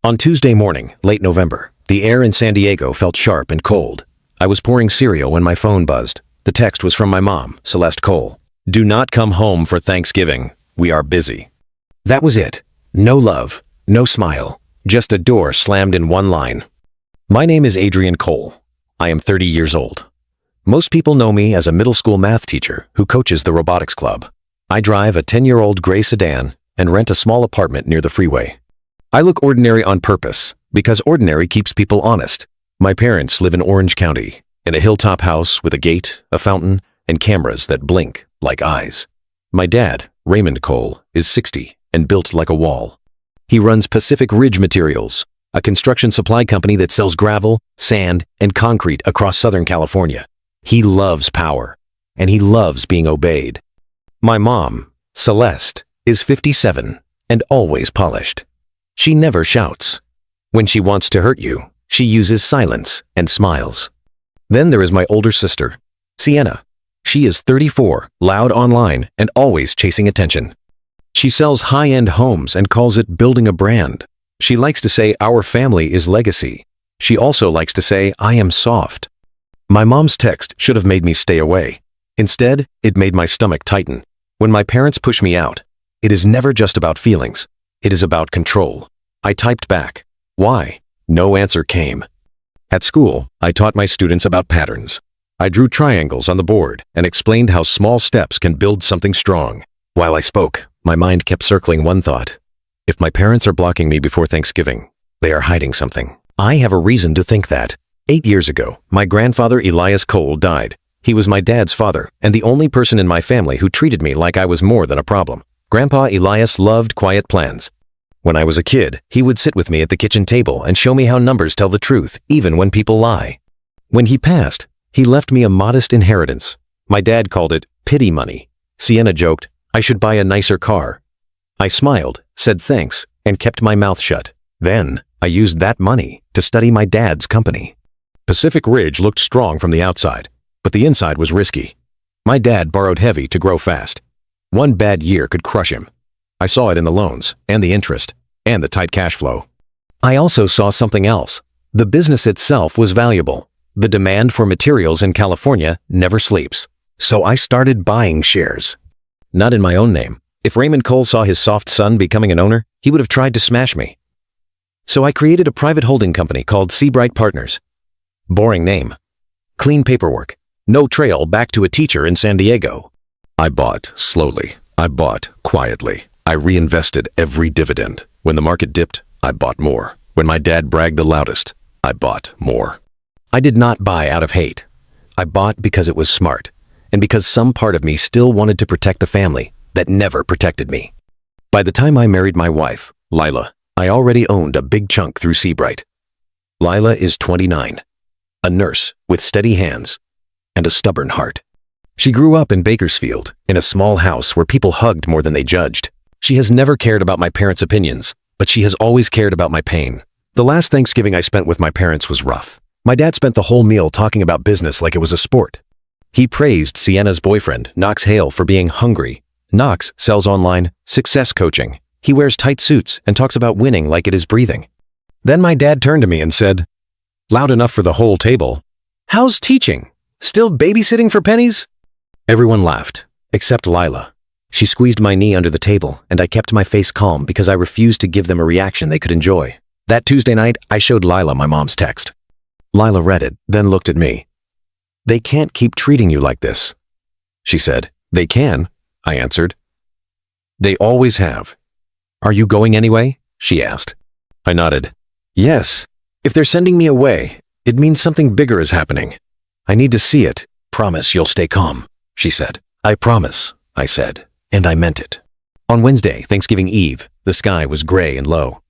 On Tuesday morning, late November, the air in San Diego felt sharp and cold. I was pouring cereal when my phone buzzed. The text was from my mom, Celeste Cole. "Do not come home for Thanksgiving. We are busy." That was it. No love, no smile, just a door slammed in one line. My name is Adrian Cole. I am 30 years old. Most people know me as a middle school math teacher who coaches the robotics club. I drive a 10-year-old gray sedan and rent a small apartment near the freeway. I look ordinary on purpose because ordinary keeps people honest. My parents live in Orange County, in a hilltop house with a gate, a fountain, and cameras that blink like eyes. My dad, Raymond Cole, is 60 and built like a wall. He runs Pacific Ridge Materials, a construction supply company that sells gravel, sand, and concrete across Southern California. He loves power, and he loves being obeyed. My mom, Celeste, is 57 and always polished. She never shouts. When she wants to hurt you, she uses silence and smiles. Then there is my older sister, Sienna. She is 34, loud online, and always chasing attention. She sells high-end homes and calls it building a brand. She likes to say our family is legacy. She also likes to say I am soft. My mom's text should have made me stay away. Instead, it made my stomach tighten. When my parents push me out, it is never just about feelings. It is about control. I typed back, "Why?" No answer came. At school, I taught my students about patterns. I drew triangles on the board and explained how small steps can build something strong. While I spoke, my mind kept circling one thought. If my parents are blocking me before Thanksgiving, they are hiding something. I have a reason to think that. 8 years ago, my grandfather Elias Cole died. He was my dad's father and the only person in my family who treated me like I was more than a problem. Grandpa Elias loved quiet plans. When I was a kid, he would sit with me at the kitchen table and show me how numbers tell the truth, even when people lie. When he passed, he left me a modest inheritance. My dad called it pity money. Sienna joked, "I should buy a nicer car." I smiled, said thanks, and kept my mouth shut. Then, I used that money to study my dad's company. Pacific Ridge looked strong from the outside, but the inside was risky. My dad borrowed heavy to grow fast. One bad year could crush him. I saw it in the loans, and the interest, and the tight cash flow. I also saw something else. The business itself was valuable. The demand for materials in California never sleeps. So I started buying shares. Not in my own name. If Raymond Cole saw his soft son becoming an owner, he would have tried to smash me. So I created a private holding company called Seabright Partners. Boring name. Clean paperwork. No trail back to a teacher in San Diego. I bought slowly. I bought quietly. I reinvested every dividend. When the market dipped, I bought more. When my dad bragged the loudest, I bought more. I did not buy out of hate. I bought because it was smart, and because some part of me still wanted to protect the family that never protected me. By the time I married my wife, Lila, I already owned a big chunk through Seabright. Lila is 29, a nurse with steady hands and a stubborn heart. She grew up in Bakersfield, in a small house where people hugged more than they judged. She has never cared about my parents' opinions, but she has always cared about my pain. The last Thanksgiving I spent with my parents was rough. My dad spent the whole meal talking about business like it was a sport. He praised Sienna's boyfriend, Knox Hale, for being hungry. Knox sells online success coaching. He wears tight suits and talks about winning like it is breathing. Then my dad turned to me and said, loud enough for the whole table, "How's teaching? Still babysitting for pennies?" Everyone laughed, except Lila. She squeezed my knee under the table, and I kept my face calm because I refused to give them a reaction they could enjoy. That Tuesday night, I showed Lila my mom's text. Lila read it, then looked at me. "They can't keep treating you like this," she said. "They can," I answered. "They always have." "Are you going anyway?" she asked. I nodded. "Yes. If they're sending me away, it means something bigger is happening. I need to see it." "Promise you'll stay calm," she said. "I promise," I said, and I meant it. On Wednesday, Thanksgiving Eve, the sky was gray and low.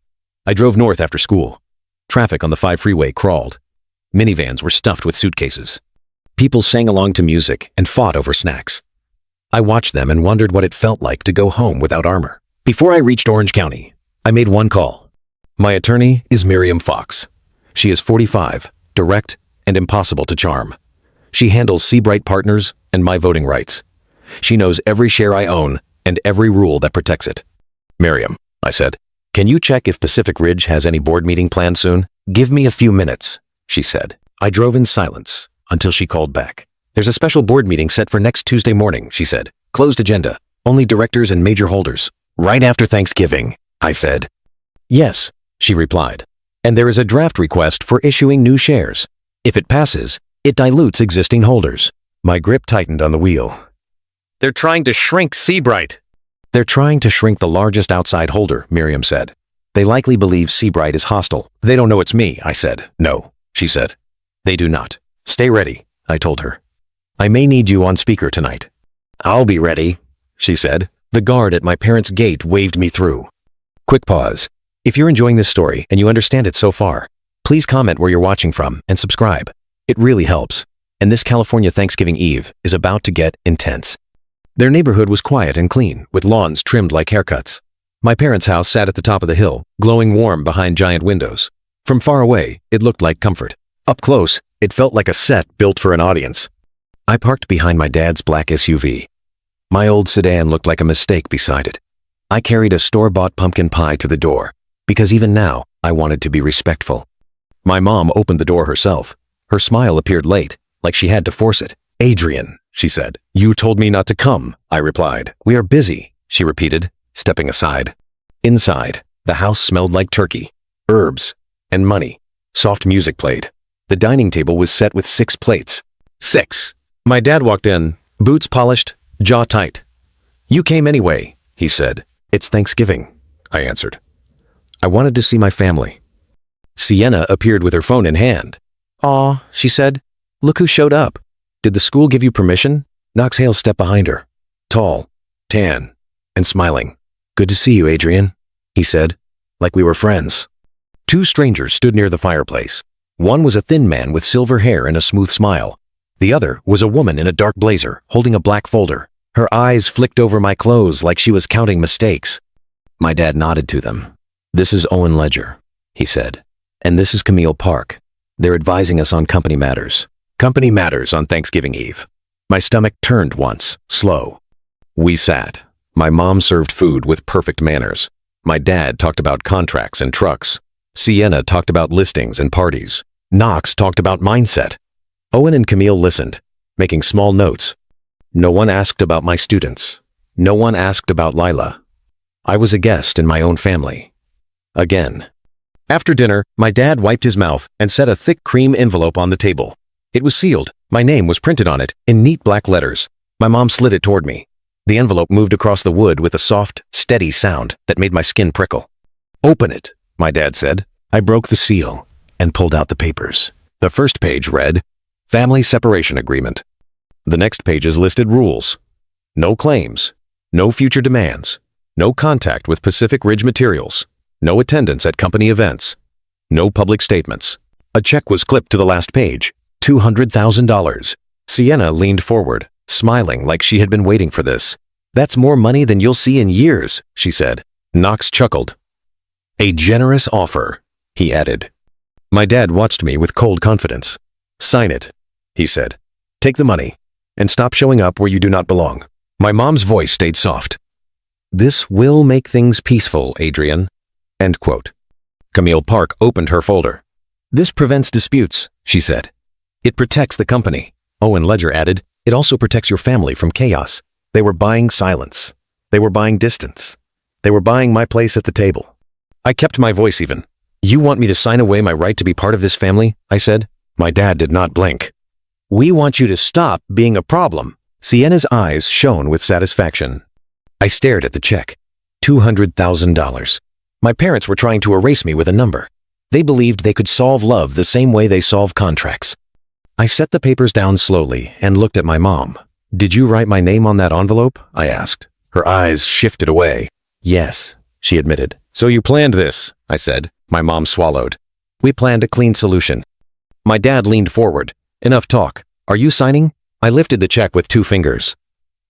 I drove north after school. Traffic on the 5 freeway crawled. Minivans were stuffed with suitcases. People sang along to music and fought over snacks. I watched them and wondered what it felt like to go home without armor. Before I reached Orange County, I made one call. My attorney is Miriam Fox. She is 45, direct, and impossible to charm. She handles Seabright Partners and my voting rights. She knows every share I own and every rule that protects it. "Miriam," I said, Can you check if Pacific Ridge has any board meeting planned soon? Give me a few minutes, she said. I drove in silence until she called back. There's a special board meeting set for next Tuesday morning, she said. Closed agenda. Only directors and major holders. Right after Thanksgiving, I said. Yes, she replied. And there is a draft request for issuing new shares. If it passes, it dilutes existing holders. My grip tightened on the wheel. They're trying to shrink Seabright. They're trying to shrink the largest outside holder, Miriam said. They likely believe Seabright is hostile. They don't know it's me, I said. No, she said. They do not. Stay ready, I told her. I may need you on speaker tonight. I'll be ready, she said. The guard at my parents' gate waved me through. Quick pause. If you're enjoying this story and you understand it so far, please comment where you're watching from and subscribe. It really helps. And this California Thanksgiving Eve is about to get intense. Their neighborhood was quiet and clean, with lawns trimmed like haircuts. My parents' house sat at the top of the hill, glowing warm behind giant windows. From far away, it looked like comfort. Up close, it felt like a set built for an audience. I parked behind my dad's black SUV. My old sedan looked like a mistake beside it. I carried a store-bought pumpkin pie to the door, because even now, I wanted to be respectful. My mom opened the door herself. Her smile appeared late, like she had to force it. Adrian, she said. You told me not to come, I replied. We are busy, she repeated, stepping aside. Inside, the house smelled like turkey, herbs, and money. Soft music played. The dining table was set with 6 plates. 6. My dad walked in, boots polished, jaw tight. You came anyway, he said. It's Thanksgiving, I answered. I wanted to see my family. Sienna appeared with her phone in hand. Aw, she said. Look who showed up. Did the school give you permission? Knox Hale stepped behind her. Tall, tan, and smiling. Good to see you, Adrian, he said, like we were friends. 2 strangers stood near the fireplace. One was a thin man with silver hair and a smooth smile. The other was a woman in a dark blazer, holding a black folder. Her eyes flicked over my clothes like she was counting mistakes. My dad nodded to them. This is Owen Ledger, he said. And this is Camille Park. They're advising us on company matters. Company matters on Thanksgiving Eve. My stomach turned once, slow. We sat. My mom served food with perfect manners. My dad talked about contracts and trucks. Sienna talked about listings and parties. Knox talked about mindset. Owen and Camille listened, making small notes. No one asked about my students. No one asked about Lila. I was a guest in my own family. Again. After dinner, my dad wiped his mouth and set a thick cream envelope on the table. It was sealed. My name was printed on it in neat black letters. My mom slid it toward me. The envelope moved across the wood with a soft, steady sound that made my skin prickle. Open it, my dad said. I broke the seal and pulled out the papers. The first page read, Family Separation Agreement. The next pages listed rules. No claims. No future demands. No contact with Pacific Ridge Materials. No attendance at company events. No public statements. A check was clipped to the last page. $200,000. Sienna leaned forward, smiling like she had been waiting for this. That's more money than you'll see in years, she said. Knox chuckled. A generous offer, he added. My dad watched me with cold confidence. Sign it, he said. Take the money, and stop showing up where you do not belong. My mom's voice stayed soft. This will make things peaceful, Adrian. End quote. Camille Park opened her folder. This prevents disputes, she said. It protects the company. Owen Ledger added, it also protects your family from chaos. They were buying silence. They were buying distance. They were buying my place at the table. I kept my voice even. You want me to sign away my right to be part of this family? I said. My dad did not blink. We want you to stop being a problem. Sienna's eyes shone with satisfaction. I stared at the check. $200,000. My parents were trying to erase me with a number. They believed they could solve love the same way they solve contracts. I set the papers down slowly and looked at my mom. Did you write my name on that envelope? I asked. Her eyes shifted away. Yes, she admitted. So you planned this, I said. My mom swallowed. We planned a clean solution. My dad leaned forward. Enough talk. Are you signing? I lifted the check with 2 fingers.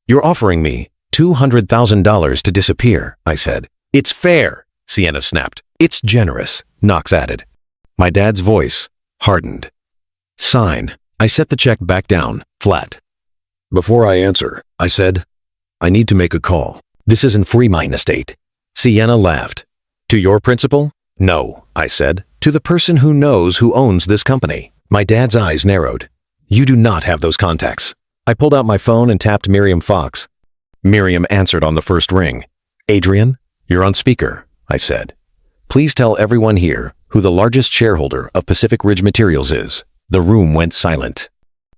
You're offering me $200,000 to disappear, I said. It's fair, Sienna snapped. It's generous, Knox added. My dad's voice hardened. Sign. I set the check back down, flat. Before I answer, I said, I need to make a call. This isn't free mine estate. Sienna laughed. To your principal? No, I said. To the person who knows who owns this company. My dad's eyes narrowed. You do not have those contacts. I pulled out my phone and tapped Miriam Fox. Miriam answered on the first ring. Adrian, you're on speaker, I said. Please tell everyone here who the largest shareholder of Pacific Ridge Materials is. The room went silent.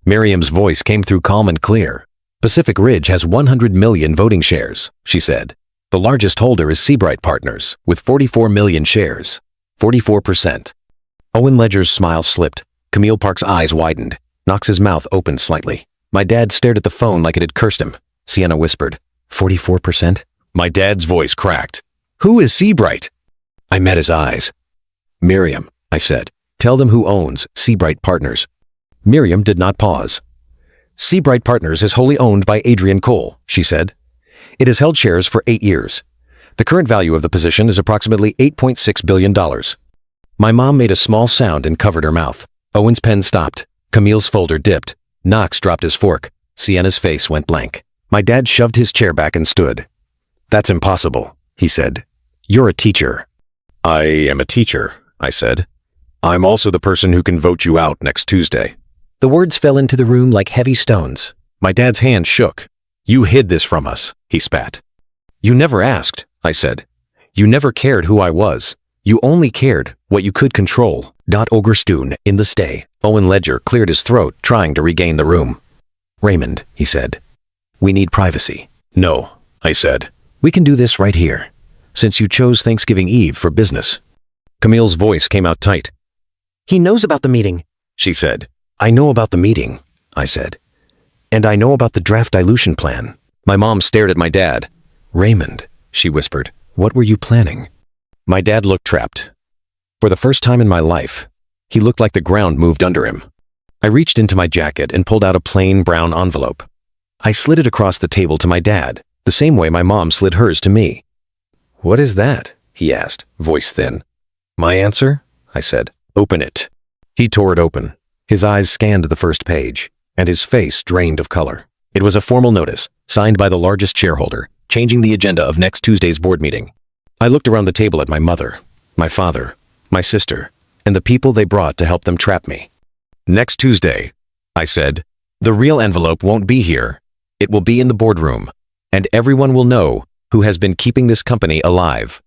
Miriam's voice came through calm and clear. Pacific Ridge has 100 million voting shares, she said. The largest holder is Seabright Partners, with 44 million shares. 44%. Owen Ledger's smile slipped. Camille Park's eyes widened. Knox's mouth opened slightly. My dad stared at the phone like it had cursed him. Sienna whispered, 44%? My dad's voice cracked. Who is Seabright? I met his eyes. Miriam, I said, tell them who owns Seabright Partners. Miriam did not pause. Seabright Partners is wholly owned by Adrian Cole, she said. It has held shares for 8 years. The current value of the position is approximately $8.6 billion. My mom made a small sound and covered her mouth. Owen's pen stopped. Camille's folder dipped. Knox dropped his fork. Sienna's face went blank. My dad shoved his chair back and stood. That's impossible, he said. You're a teacher. I am a teacher, I said. I'm also the person who can vote you out next Tuesday. The words fell into the room like heavy stones. My dad's hand shook. You hid this from us, he spat. You never asked, I said. You never cared who I was. You only cared what you could control. Ogerstoon in the stay. Owen Ledger cleared his throat, trying to regain the room. Raymond, he said. We need privacy. No, I said. We can do this right here, since you chose Thanksgiving Eve for business. Camille's voice came out tight. He knows about the meeting, she said. I know about the meeting, I said. And I know about the draft dilution plan. My mom stared at my dad. Raymond, she whispered, what were you planning? My dad looked trapped. For the first time in my life, he looked like the ground moved under him. I reached into my jacket and pulled out a plain brown envelope. I slid it across the table to my dad, the same way my mom slid hers to me. What is that? He asked, voice thin. My answer? I said. Open it. He tore it open. His eyes scanned the first page, and his face drained of color. It was a formal notice, signed by the largest shareholder, changing the agenda of next Tuesday's board meeting. I looked around the table at my mother, my father, my sister, and the people they brought to help them trap me. Next Tuesday, I said, the real envelope won't be here. It will be in the boardroom, and everyone will know who has been keeping this company alive.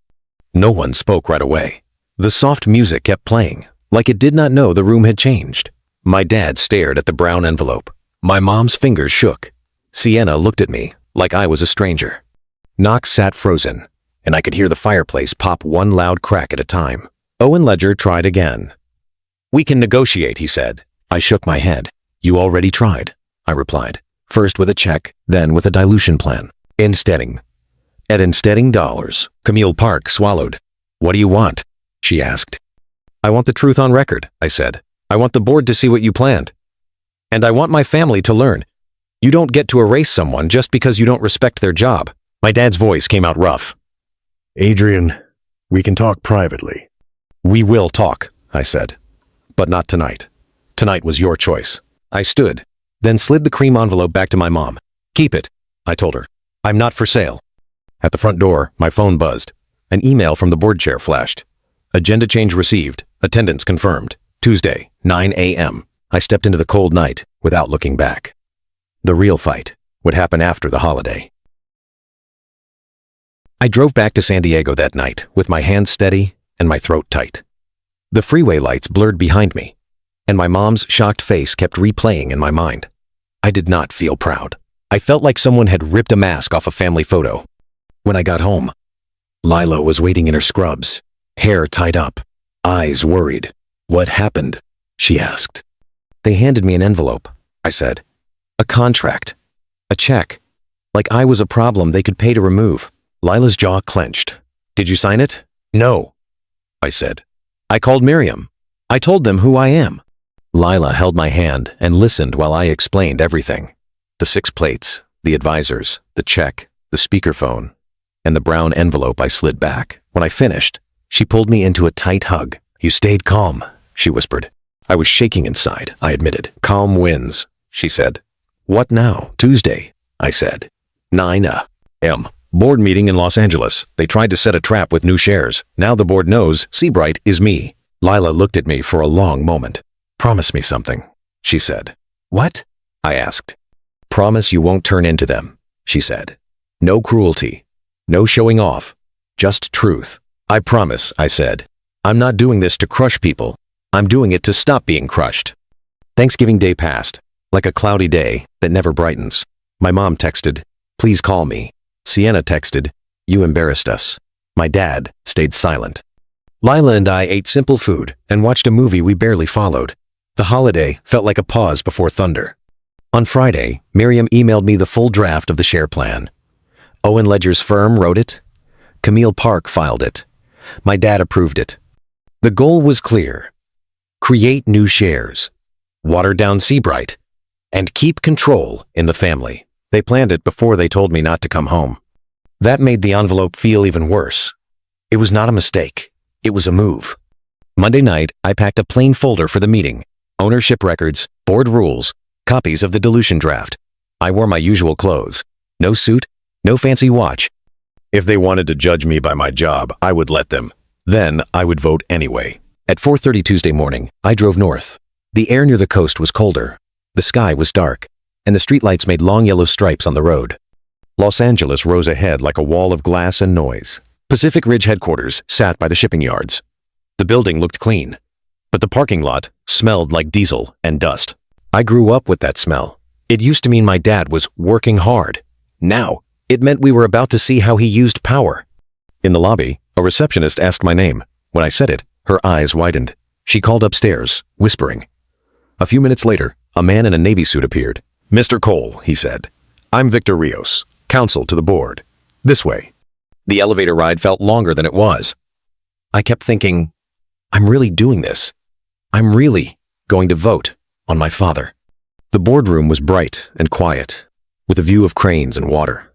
No one spoke right away. The soft music kept playing, like it did not know the room had changed. My dad stared at the brown envelope. My mom's fingers shook. Sienna looked at me like I was a stranger. Knox sat frozen, and I could hear the fireplace pop one loud crack at a time. Owen Ledger tried again. We can negotiate, he said. I shook my head. You already tried, I replied. First with a check, then with a dilution plan. Insteading. At Insteading Dollars. Camille Park swallowed. What do you want? She asked. I want the truth on record, I said. I want the board to see what you planned. And I want my family to learn. You don't get to erase someone just because you don't respect their job. My dad's voice came out rough. Adrian, we can talk privately. We will talk, I said. But not tonight. Tonight was your choice. I stood, then slid the cream envelope back to my mom. Keep it, I told her. I'm not for sale. At the front door, my phone buzzed. An email from the board chair flashed. Agenda change received. Attendance confirmed. Tuesday, 9 a.m. I stepped into the cold night without looking back. The real fight would happen after the holiday. I drove back to San Diego that night with my hands steady and my throat tight. The freeway lights blurred behind me, and my mom's shocked face kept replaying in my mind. I did not feel proud. I felt like someone had ripped a mask off a family photo. When I got home, Lila was waiting in her scrubs, hair tied up, eyes worried. What happened? She asked. They handed me an envelope, I said. A contract. A check. Like I was a problem they could pay to remove. Lila's jaw clenched. Did you sign it? No, I said. I called Miriam. I told them who I am. Lila held my hand and listened while I explained everything. The 6 plates, the advisors, the check, the speakerphone, and the brown envelope I slid back. When I finished, she pulled me into a tight hug. You stayed calm, she whispered. I was shaking inside, I admitted. Calm wins, she said. What now? Tuesday, I said. 9 a.m. Board meeting in Los Angeles. They tried to set a trap with new shares. Now the board knows Seabright is me. Lila looked at me for a long moment. Promise me something, she said. What? I asked. Promise you won't turn into them, she said. No cruelty. No showing off. Just truth. I promise, I said. I'm not doing this to crush people. I'm doing it to stop being crushed. Thanksgiving Day passed, like a cloudy day that never brightens. My mom texted, please call me. Sienna texted, you embarrassed us. My dad stayed silent. Lila and I ate simple food and watched a movie we barely followed. The holiday felt like a pause before thunder. On Friday, Miriam emailed me the full draft of the share plan. Owen Ledger's firm wrote it. Camille Park filed it. My dad approved it. The goal was clear. Create new shares, water down Seabright, and keep control in the family. They planned it before they told me not to come home. That made the envelope feel even worse. It was not a mistake. It was a move. Monday night, I packed a plain folder for the meeting. Ownership records, board rules, copies of the dilution draft. I wore my usual clothes. No suit, no fancy watch. If they wanted to judge me by my job, I would let them. Then I would vote anyway. At 4:30 Tuesday morning, I drove north. The air near the coast was colder. The sky was dark, and the streetlights made long yellow stripes on the road. Los Angeles rose ahead like a wall of glass and noise. Pacific Ridge headquarters sat by the shipping yards. The building looked clean, but the parking lot smelled like diesel and dust. I grew up with that smell. It used to mean my dad was working hard. Now, it meant we were about to see how he used power. In the lobby, a receptionist asked my name. When I said it, her eyes widened. She called upstairs, whispering. A few minutes later, a man in a Navy suit appeared. Mr. Cole, he said. I'm Victor Rios, counsel to the board. This way. The elevator ride felt longer than it was. I kept thinking, I'm really doing this. I'm really going to vote on my father. The boardroom was bright and quiet, with a view of cranes and water.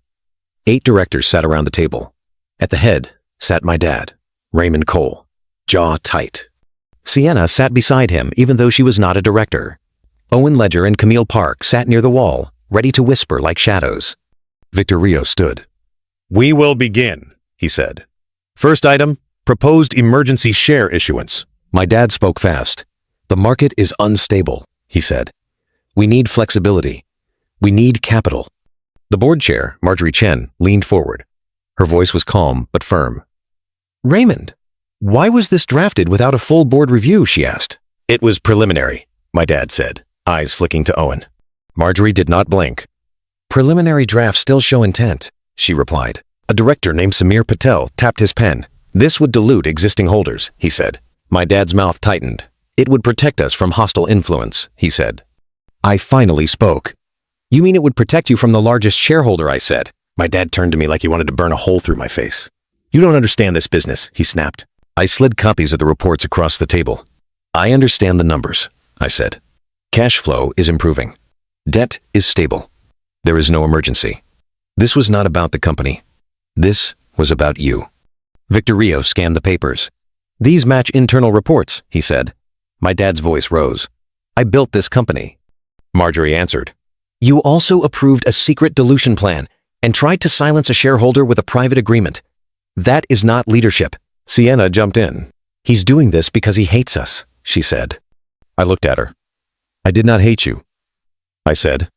8 directors sat around the table. At the head sat my dad, Raymond Cole, jaw tight. Sienna sat beside him even though she was not a director. Owen Ledger and Camille Park sat near the wall, ready to whisper like shadows. Victor Rios stood. We will begin, he said. First item, proposed emergency share issuance. My dad spoke fast. The market is unstable, he said. We need flexibility. We need capital. The board chair, Marjorie Chen, leaned forward. Her voice was calm but firm. Raymond, why was this drafted without a full board review, she asked. It was preliminary, my dad said, eyes flicking to Owen. Marjorie did not blink. Preliminary drafts still show intent, she replied. A director named Samir Patel tapped his pen. This would dilute existing holders, he said. My dad's mouth tightened. It would protect us from hostile influence, he said. I finally spoke. You mean it would protect you from the largest shareholder, I said. My dad turned to me like he wanted to burn a hole through my face. You don't understand this business, he snapped. I slid copies of the reports across the table. I understand the numbers, I said. Cash flow is improving. Debt is stable. There is no emergency. This was not about the company. This was about you. Victor Rios scanned the papers. These match internal reports, he said. My dad's voice rose. I built this company. Marjorie answered. You also approved a secret dilution plan and tried to silence a shareholder with a private agreement. That is not leadership. Sienna jumped in. He's doing this because he hates us, she said. I looked at her. I did not hate you, I said.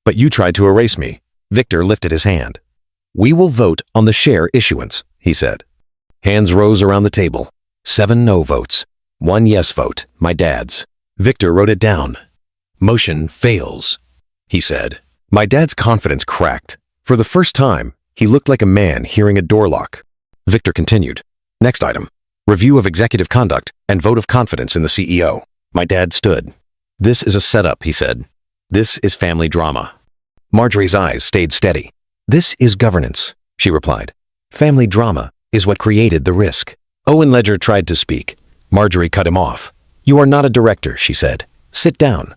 But you tried to erase me. Victor lifted his hand. We will vote on the share issuance, he said. Hands rose around the table. 7 no votes. 1 yes vote, my dad's. Victor wrote it down. Motion fails, he said. My dad's confidence cracked. For the first time, he looked like a man hearing a door lock. Victor continued. Next item. Review of executive conduct and vote of confidence in the CEO. My dad stood. This is a setup, he said. This is family drama. Marjorie's eyes stayed steady. This is governance, she replied. Family drama is what created the risk. Owen Ledger tried to speak. Marjorie cut him off. You are not a director, she said. Sit down.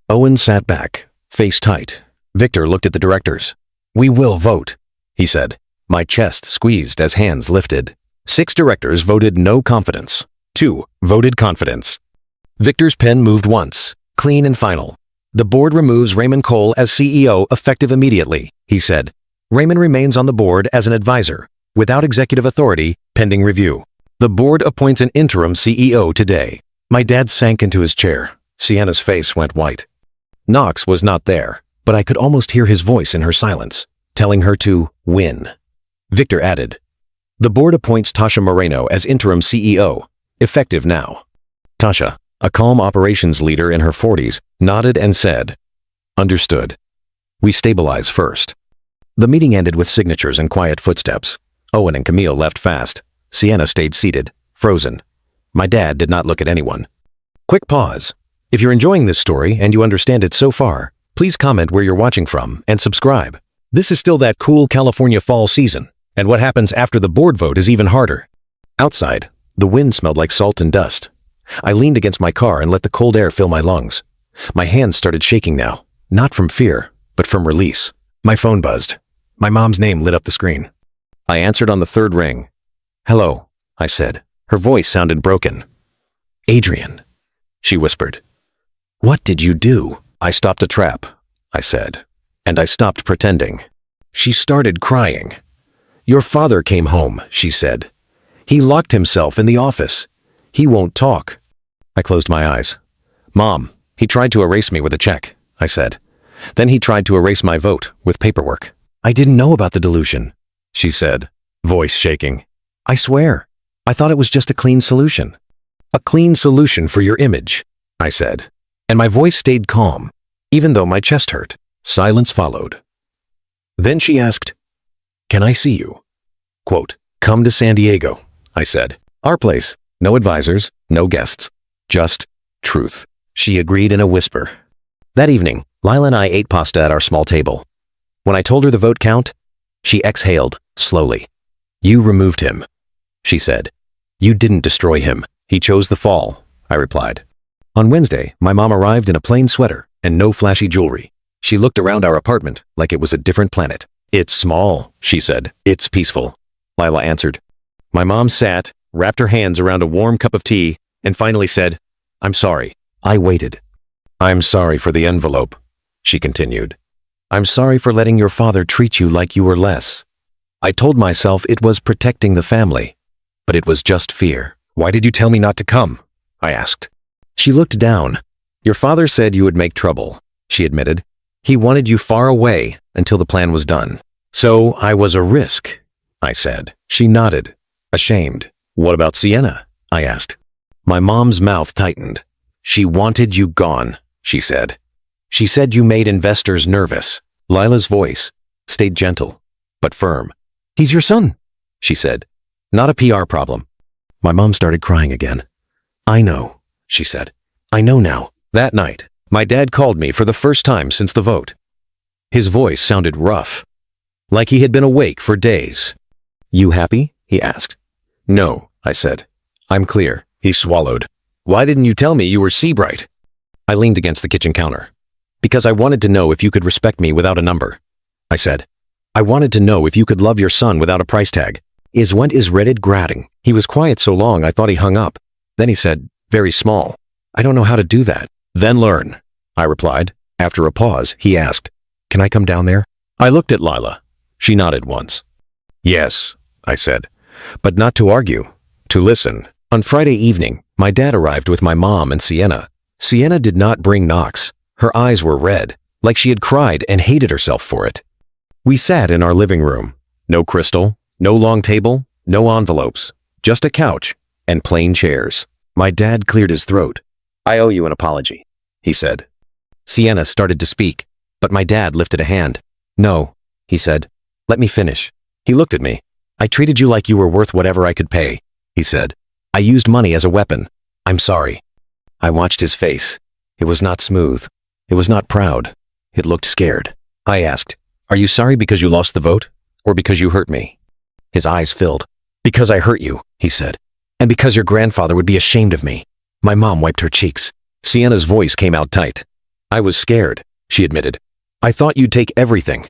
Owen sat back, face tight. Victor looked at the directors. We will vote, he said. My chest squeezed as hands lifted. 6 directors voted no confidence. 2 voted confidence. Victor's pen moved once, clean and final. The board removes Raymond Cole as CEO effective immediately, he said. Raymond remains on the board as an advisor, without executive authority, pending review. The board appoints an interim CEO today. My dad sank into his chair. Sienna's face went white. Knox was not there, but I could almost hear his voice in her silence, telling her to win. Victor added, "The board appoints Tasha Moreno as interim CEO, effective now." Tasha, a calm operations leader in her 40s, nodded and said, "Understood. We stabilize first." The meeting ended with signatures and quiet footsteps. Owen and Camille left fast. Sienna stayed seated, frozen. My dad did not look at anyone. Quick pause. If you're enjoying this story and you understand it so far, please comment where you're watching from and subscribe. This is still that cool California fall season, and what happens after the board vote is even harder. Outside, the wind smelled like salt and dust. I leaned against my car and let the cold air fill my lungs. My hands started shaking now, not from fear, but from release. My phone buzzed. My mom's name lit up the screen. I answered on the third ring. "Hello," I said. Her voice sounded broken. "Adrian," she whispered. "What did you do?" "I stopped a trap," I said, and I stopped pretending. She started crying. "Your father came home," she said. "He locked himself in the office. He won't talk." I closed my eyes. "Mom, he tried to erase me with a check," I said. "Then he tried to erase my vote with paperwork." "I didn't know about the dilution," she said, voice shaking. "I swear, I thought it was just a clean solution." "A clean solution for your image," I said, and my voice stayed calm, even though my chest hurt. Silence followed. Then she asked, "Can I see you?" Quote, "Come to San Diego," I said. "Our place, no advisors, no guests, just truth." She agreed in a whisper. That evening, Lila and I ate pasta at our small table. When I told her the vote count, she exhaled slowly. "You removed him," she said. "You didn't destroy him. He chose the fall," I replied. On Wednesday, my mom arrived in a plain sweater and no flashy jewelry. She looked around our apartment like it was a different planet. "It's small," she said. "It's peaceful," Lila answered. My mom sat, wrapped her hands around a warm cup of tea, and finally said, "I'm sorry." I waited. "I'm sorry for the envelope," she continued. "I'm sorry for letting your father treat you like you were less." I told myself it was protecting the family, but it was just fear. "Why did you tell me not to come?" I asked. She looked down. "Your father said you would make trouble," she admitted. "He wanted you far away until the plan was done. So I was a risk," I said. She nodded, ashamed. "What about Sienna?" I asked. My mom's mouth tightened. "She wanted you gone," she said. "She said you made investors nervous." Lila's voice stayed gentle, but firm. "He's your son," she said. "Not a PR problem." My mom started crying again. "I know," she said. "I know now." That night, my dad called me for the first time since the vote. His voice sounded rough, like he had been awake for days. "You happy?" he asked. "No," I said. "I'm clear." He swallowed. "Why didn't you tell me you were Seabright?" I leaned against the kitchen counter. "Because I wanted to know if you could respect me without a number," I said. "I wanted to know if you could love your son without a price tag." Went is redded gratting. He was quiet so long I thought he hung up. Then he said, very small, "I don't know how to do that." "Then learn," I replied. After a pause, he asked, "Can I come down there?" I looked at Lila. She nodded once. "Yes," I said, "but not to argue, to listen." On Friday evening, my dad arrived with my mom and Sienna. Sienna did not bring Knox. Her eyes were red, like she had cried and hated herself for it. We sat in our living room. No crystal, no long table, no envelopes, just a couch and plain chairs. My dad cleared his throat. "I owe you an apology," he said. Sienna started to speak, but my dad lifted a hand. "No," he said. "Let me finish." He looked at me. "I treated you like you were worth whatever I could pay," he said. "I used money as a weapon. I'm sorry." I watched his face. It was not smooth. It was not proud. It looked scared. I asked, "Are you sorry because you lost the vote, or because you hurt me?" His eyes filled. "Because I hurt you," he said, "and because your grandfather would be ashamed of me." My mom wiped her cheeks. Sienna's voice came out tight. "I was scared," she admitted. "I thought you'd take everything."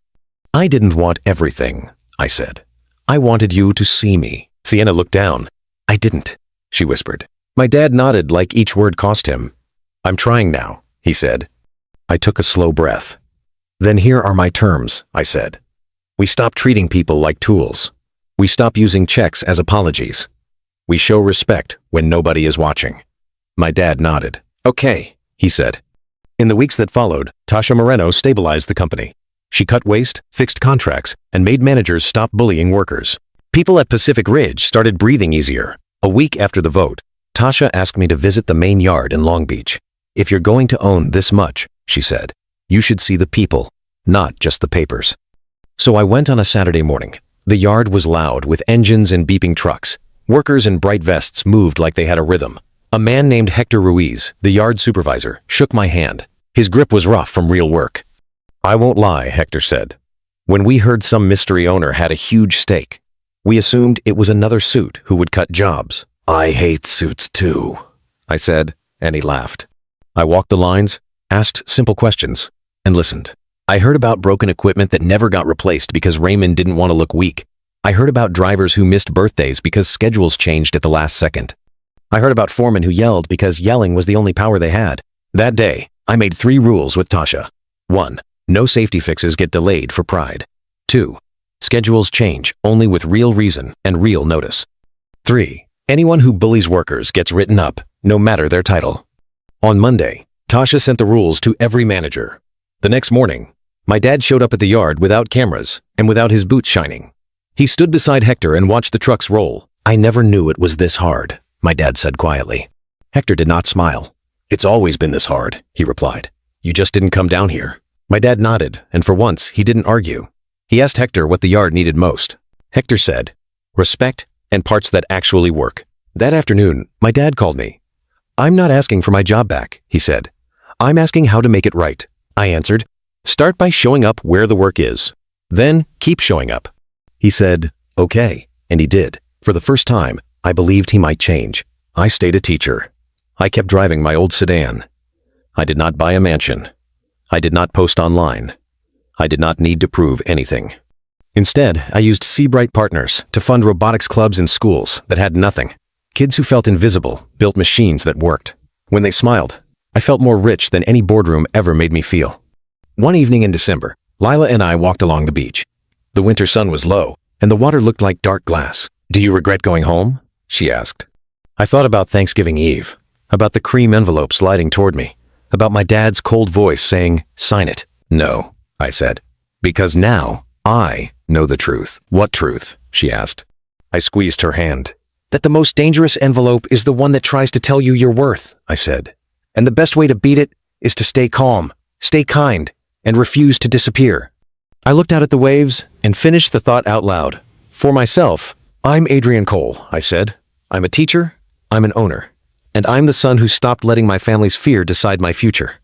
"I didn't want everything," I said. "I wanted you to see me." Sienna looked down. "I didn't," she whispered. My dad nodded like each word cost him. "I'm trying now," he said. I took a slow breath. "Then here are my terms," I said. We stop treating people like tools. We stop using checks as apologies. We show respect when nobody is watching. My dad nodded. Okay, he said. In the weeks that followed, Tasha Moreno stabilized the company. She cut waste, fixed contracts, and made managers stop bullying workers. People at Pacific Ridge started breathing easier. A week after the vote, Tasha asked me to visit the main yard in Long Beach. If you're going to own this much, she said, you should see the people, not just the papers. So I went on a Saturday morning. The yard was loud with engines and beeping trucks. Workers in bright vests moved like they had a rhythm. A man named Hector Ruiz, the yard supervisor, shook my hand. His grip was rough from real work. I won't lie, Hector said. When we heard some mystery owner had a huge stake, we assumed it was another suit who would cut jobs. I hate suits too, I said, and he laughed. I walked the lines, asked simple questions, and listened. I heard about broken equipment that never got replaced because Raymond didn't want to look weak. I heard about drivers who missed birthdays because schedules changed at the last second. I heard about foremen who yelled because yelling was the only power they had. That day, I made 3 rules with Tasha. 1. No safety fixes get delayed for pride. 2. Schedules change only with real reason and real notice. 3. Anyone who bullies workers gets written up, no matter their title. On Monday, Tasha sent the rules to every manager. The next morning, my dad showed up at the yard without cameras and without his boots shining. He stood beside Hector and watched the trucks roll. I never knew it was this hard, my dad said quietly. Hector did not smile. It's always been this hard, he replied. You just didn't come down here. My dad nodded, and for once, he didn't argue. He asked Hector what the yard needed most. Hector said, respect and parts that actually work. That afternoon, my dad called me. I'm not asking for my job back, he said. I'm asking how to make it right. I answered, start by showing up where the work is. Then keep showing up. He said, okay, and he did. For the first time, I believed he might change. I stayed a teacher. I kept driving my old sedan. I did not buy a mansion. I did not post online. I did not need to prove anything. Instead, I used Seabright Partners to fund robotics clubs in schools that had nothing. Kids who felt invisible built machines that worked. When they smiled, I felt more rich than any boardroom ever made me feel. One evening in December, Lila and I walked along the beach. The winter sun was low, and the water looked like dark glass. Do you regret going home? She asked. I thought about Thanksgiving Eve, about the cream envelope sliding toward me, about my dad's cold voice saying, sign it. No, I said, because now I know the truth. What truth? She asked. I squeezed her hand. That the most dangerous envelope is the one that tries to tell you your worth, I said. And the best way to beat it is to stay calm, stay kind, and refuse to disappear. I looked out at the waves and finished the thought out loud. For myself, I'm Adrian Cole, I said. I'm a teacher, I'm an owner, and I'm the son who stopped letting my family's fear decide my future.